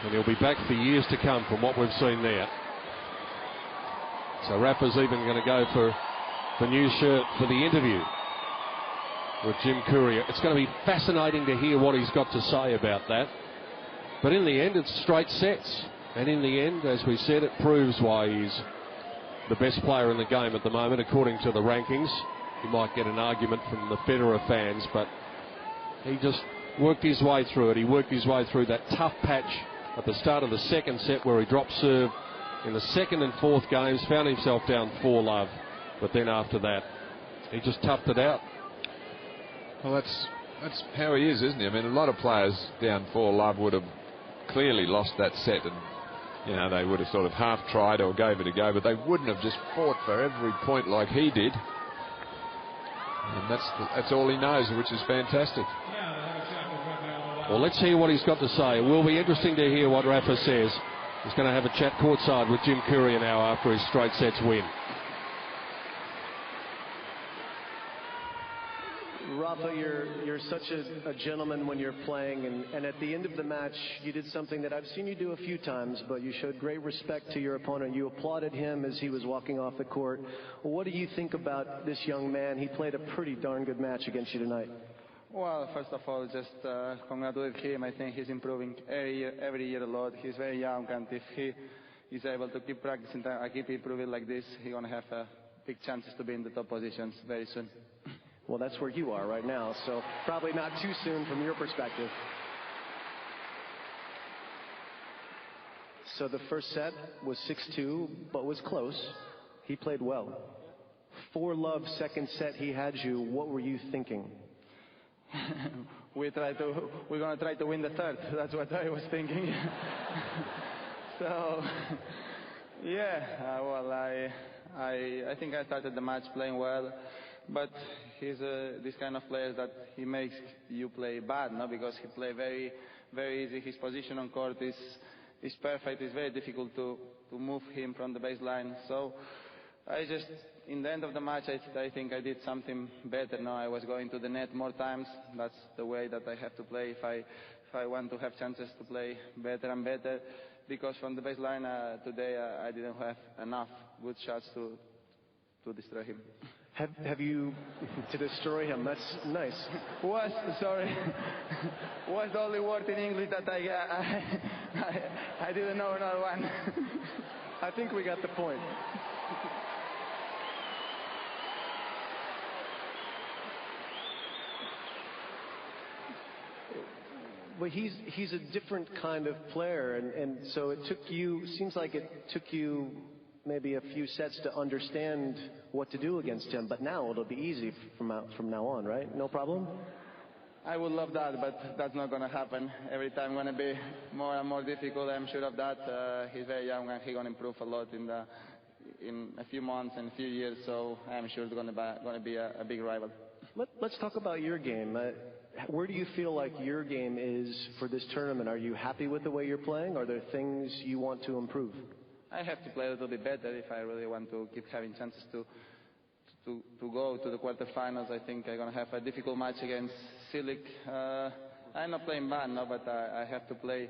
And he'll be back for years to come from what we've seen there. So Rafa's even going to go for the new shirt for the interview with Jim Courier. It's going to be fascinating to hear what he's got to say about that. But in the end, it's straight sets. And in the end, as we said, it proves why he's the best player in the game at the moment, according to the rankings. He might get an argument from the Federer fans, but he just worked his way through it. He worked his way through that tough patch at the start of the second set where he dropped serve in the second and fourth games, found himself down 4-love. But then after that, he just toughed it out. Well, that's how he is, isn't he? I mean, a lot of players down 4-love would have clearly lost that set, and you know, they would have sort of half tried or gave it a go, but they wouldn't have just fought for every point like he did. And that's all he knows, which is fantastic. Well, let's hear what he's got to say. It will be interesting to hear what Rafa says. He's going to have a chat courtside with Jim Courier now after his straight sets win. Rafa, you're such a gentleman when you're playing, and at the end of the match, you did something that I've seen you do a few times, but you showed great respect to your opponent. You applauded him as he was walking off the court. Well, what do you think about this young man? He played a pretty darn good match against you tonight. Well, first of all, just congratulate him. I think he's improving every year a lot. He's very young, and if he is able to keep practicing, keep improving like this, he's going to have big chances to be in the top positions very soon. Well, that's where you are right now, so probably not too soon from your perspective. So the first set was 6-2, but was close. He played well. 4-love second set, he had you. What were you thinking? We're going to try to win the third. That's what I was thinking. So, yeah, well, I think I started the match playing well. But he's this kind of player that he makes you play bad, no? Because he play very, very easy. His position on court is perfect. It's very difficult to move him from the baseline. So I just, in the end of the match, I think I did something better. No, I was going to the net more times. That's the way that I have to play if I want to have chances to play better and better. Because from the baseline today, I didn't have enough good shots to destroy him. Have you to destroy him? That's nice. Was the only word in English that I didn't know another one. I think we got the point. But he's a different kind of player, and so it took you. Seems like it took you maybe a few sets to understand what to do against him, but now it'll be easy from now on, right? No problem? I would love that, but that's not going to happen. Every time going to be more and more difficult, I'm sure of that. He's very young and he's going to improve a lot in a few months and a few years, so I'm sure it's going to be a big rival. Let's talk about your game. Where do you feel like your game is for this tournament? Are you happy with the way you're playing? Are there things you want to improve? I have to play a little bit better if I really want to keep having chances to go to the quarterfinals. I think I'm going to have a difficult match against Cilic. I'm not playing bad, no, but I have to play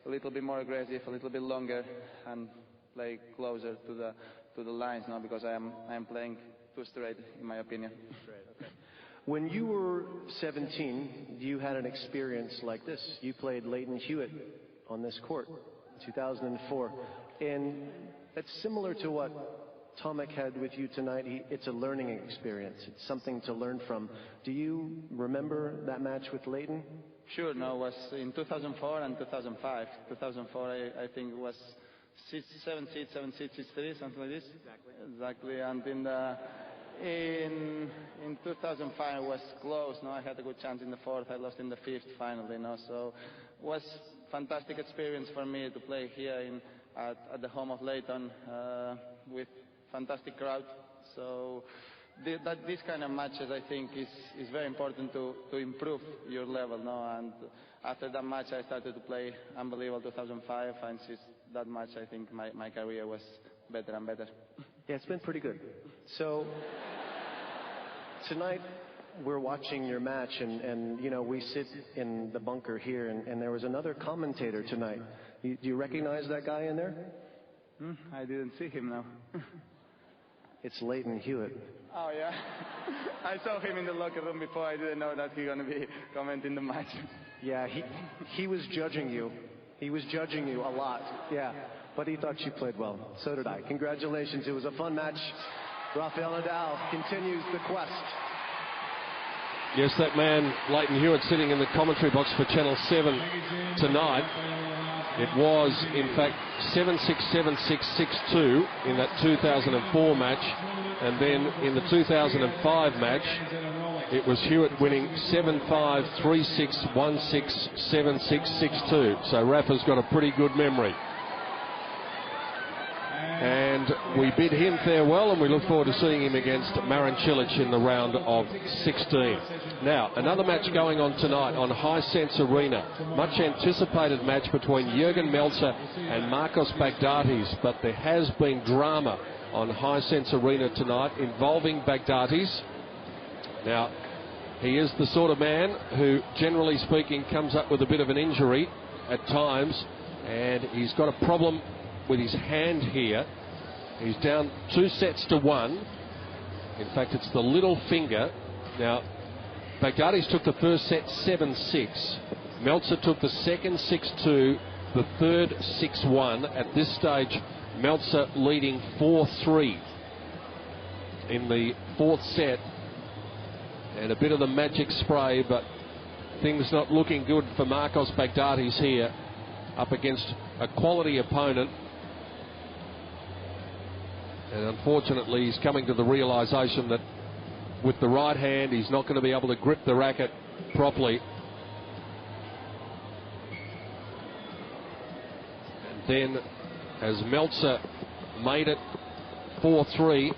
a little bit more aggressive, a little bit longer, and play closer to the lines now, because I am playing too straight, in my opinion. Okay. When you were 17, you had an experience like this. You played Leighton Hewitt on this court in 2004. And that's similar to what Tomek had with you tonight. It's a learning experience. It's something to learn from. Do you remember that match with Leighton? Sure. No, it was in 2004 and 2005. 2004, I think it was 7-6, 7-6, 6-3, something like this. Exactly. And in 2005 it was close. No, I had a good chance in the fourth. I lost in the fifth finally. No, so it was fantastic experience for me to play here at the home of Leighton with fantastic crowd. So these kind of matches, I think, is very important to improve your level. No, and after that match, I started to play unbelievable 2005, and since that match, I think my career was better and better. Yeah, it's been pretty good. So tonight, we're watching your match, and you know, we sit in the bunker here, and there was another commentator tonight. Do you recognize that guy in there? I didn't see him now. It's Leighton Hewitt. Oh, yeah. I saw him in the locker room before. I didn't know that he's going to be commenting the match. Yeah, he was judging you. He was judging you a lot. Yeah, but he thought you played well. So did I. Congratulations. It was a fun match. Rafael Nadal continues the quest. Yes, that man, Leighton Hewitt, sitting in the commentary box for Channel 7 tonight. It was, in fact, 7-6, 7-6, 6-2 in that 2004 match. And then in the 2005 match, it was Hewitt winning 7-5, 3-6, 1-6, 7-6, 6-2. So Rafa's got a pretty good memory. And we bid him farewell, and we look forward to seeing him against Marin Cilic in the round of 16. Now, another match going on tonight on Hisense Arena. Much anticipated match between Jürgen Melzer and Marcos Baghdatis, but there has been drama on Hisense Arena tonight involving Baghdatis. Now, he is the sort of man who, generally speaking, comes up with a bit of an injury at times, and he's got a problem with his hand here. He's down 2-1. In fact, it's the little finger. Now, Baghdatis took the first set 7-6. Melzer took the second 6-2, the third 6-1. At this stage, Melzer leading 4-3 in the fourth set. And a bit of the magic spray, but things not looking good for Marcos Baghdatis here, up against a quality opponent. And unfortunately, he's coming to the realization that with the right hand, he's not going to be able to grip the racket properly. And then, as Melzer made it 4-3,